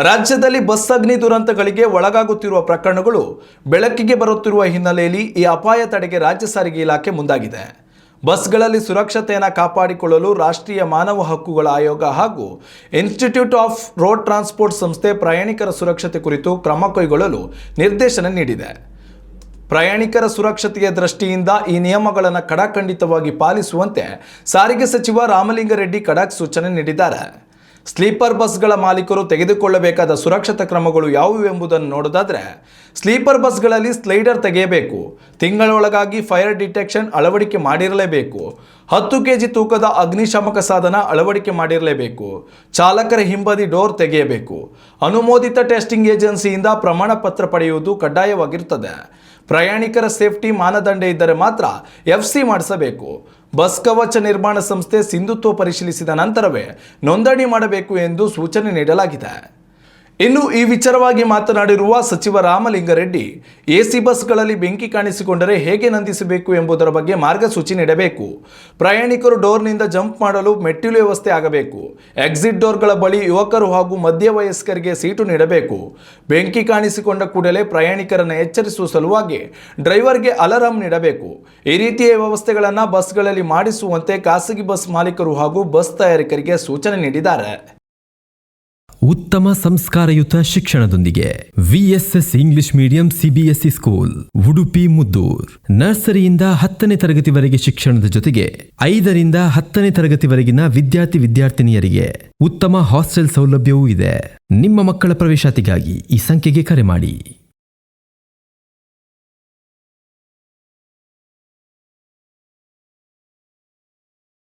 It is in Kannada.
ರಾಜ್ಯದಲ್ಲಿ ಬಸ್ ಅಗ್ನಿ ದುರಂತಗಳಿಗೆ ಒಳಗಾಗುತ್ತಿರುವ ಪ್ರಕರಣಗಳು ಬೆಳಕಿಗೆ ಬರುತ್ತಿರುವ ಹಿನ್ನೆಲೆಯಲ್ಲಿ ಈ ಅಪಾಯ ತಡೆಗೆ ರಾಜ್ಯ ಸಾರಿಗೆ ಇಲಾಖೆ ಮುಂದಾಗಿದೆ. ಬಸ್ಗಳಲ್ಲಿ ಸುರಕ್ಷತೆಯನ್ನು ಕಾಪಾಡಿಕೊಳ್ಳಲು ರಾಷ್ಟ್ರೀಯ ಮಾನವ ಹಕ್ಕುಗಳ ಆಯೋಗ ಹಾಗೂ ಇನ್ಸ್ಟಿಟ್ಯೂಟ್ ಆಫ್ ರೋಡ್ ಟ್ರಾನ್ಸ್ಪೋರ್ಟ್ ಸಂಸ್ಥೆ ಪ್ರಯಾಣಿಕರ ಸುರಕ್ಷತೆ ಕುರಿತು ಕ್ರಮ ಕೈಗೊಳ್ಳಲು ನಿರ್ದೇಶನ ನೀಡಿದೆ. ಪ್ರಯಾಣಿಕರ ಸುರಕ್ಷತೆಯ ದೃಷ್ಟಿಯಿಂದ ಈ ನಿಯಮಗಳನ್ನು ಕಡಾಖಂಡಿತವಾಗಿ ಪಾಲಿಸುವಂತೆ ಸಾರಿಗೆ ಸಚಿವ ರಾಮಲಿಂಗಾರೆಡ್ಡಿ ಖಡಕ್ ಸೂಚನೆ ನೀಡಿದ್ದಾರೆ. ಸ್ಲೀಪರ್ ಬಸ್ಗಳ ಮಾಲೀಕರು ತೆಗೆದುಕೊಳ್ಳಬೇಕಾದ ಸುರಕ್ಷತಾ ಕ್ರಮಗಳು ಯಾವುವು ಎಂಬುದನ್ನು ನೋಡೋದಾದರೆ, ಸ್ಲೀಪರ್ ಬಸ್ಗಳಲ್ಲಿ ಸ್ಲೈಡರ್ ತೆಗೆಯಬೇಕು. ತಿಂಗಳೊಳಗಾಗಿ ಫೈರ್ ಡಿಟೆಕ್ಷನ್ ಅಳವಡಿಕೆ ಮಾಡಿರಲೇಬೇಕು. 10 kg ತೂಕದ ಅಗ್ನಿಶಾಮಕ ಸಾಧನ ಅಳವಡಿಕೆ ಮಾಡಿರಲೇಬೇಕು. ಚಾಲಕರ ಹಿಂಬದಿ ಡೋರ್ ತೆಗೆಯಬೇಕು. ಅನುಮೋದಿತ ಟೆಸ್ಟಿಂಗ್ ಏಜೆನ್ಸಿಯಿಂದ ಪ್ರಮಾಣ ಪತ್ರ ಪಡೆಯುವುದು ಕಡ್ಡಾಯವಾಗಿರುತ್ತದೆ. ಪ್ರಯಾಣಿಕರ ಸೇಫ್ಟಿ ಮಾನದಂಡ ಇದ್ದರೆ ಮಾತ್ರ FC ಮಾಡಿಸಬೇಕು. ಬಸ್ ಕವಚ ನಿರ್ಮಾಣ ಸಂಸ್ಥೆ ಸಿಂಧುತ್ವ ಪರಿಶೀಲಿಸಿದ ನಂತರವೇ ನೋಂದಣಿ ಮಾಡಬೇಕು ಎಂದು ಸೂಚನೆ ನೀಡಲಾಗಿದೆ. ಇನ್ನು ಈ ವಿಚಾರವಾಗಿ ಮಾತನಾಡಿರುವ ಸಚಿವ ರಾಮಲಿಂಗಾರೆಡ್ಡಿ, AC ಬಸ್ಗಳಲ್ಲಿ ಬೆಂಕಿ ಕಾಣಿಸಿಕೊಂಡರೆ ಹೇಗೆ ನಂದಿಸಬೇಕು ಎಂಬುದರ ಬಗ್ಗೆ ಮಾರ್ಗಸೂಚಿ ನೀಡಬೇಕು. ಪ್ರಯಾಣಿಕರು ಡೋರ್ನಿಂದ ಜಂಪ್ ಮಾಡಲು ಮೆಟ್ಟಿಲು ವ್ಯವಸ್ಥೆ ಆಗಬೇಕು. ಎಕ್ಸಿಟ್ ಡೋರ್ಗಳ ಬಳಿ ಯುವಕರು ಹಾಗೂ ಮಧ್ಯವಯಸ್ಕರಿಗೆ ಸೀಟು ನೀಡಬೇಕು. ಬೆಂಕಿ ಕಾಣಿಸಿಕೊಂಡ ಕೂಡಲೇ ಪ್ರಯಾಣಿಕರನ್ನು ಎಚ್ಚರಿಸುವ ಸಲುವಾಗಿ ಡ್ರೈವರ್ಗೆ ಅಲಾರಾಂ ನೀಡಬೇಕು. ಈ ರೀತಿಯ ವ್ಯವಸ್ಥೆಗಳನ್ನು ಬಸ್ಗಳಲ್ಲಿ ಮಾಡಿಸುವಂತೆ ಖಾಸಗಿ ಬಸ್ ಮಾಲೀಕರು ಹಾಗೂ ಬಸ್ ತಯಾರಕರಿಗೆ ಸೂಚನೆ ನೀಡಿದ್ದಾರೆ. ಉತ್ತಮ ಸಂಸ್ಕಾರಯುತ ಶಿಕ್ಷಣದೊಂದಿಗೆ VSS English medium CBSE school Udupi Muddur. ನರ್ಸರಿಯಿಂದ 10ನೇ ತರಗತಿವರೆಗೆ ಶಿಕ್ಷಣದ ಜೊತೆಗೆ 5ರಿಂದ 10ನೇ ತರಗತಿವರೆಗಿನ ವಿದ್ಯಾರ್ಥಿನಿಯರಿಗೆ ಉತ್ತಮ ಹಾಸ್ಟೆಲ್ ಸೌಲಭ್ಯವೂ ಇದೆ. ನಿಮ್ಮ ಮಕ್ಕಳ ಪ್ರವೇಶಾತಿಗಾಗಿ ಈ ಸಂಖ್ಯೆಗೆ ಕರೆ ಮಾಡಿ.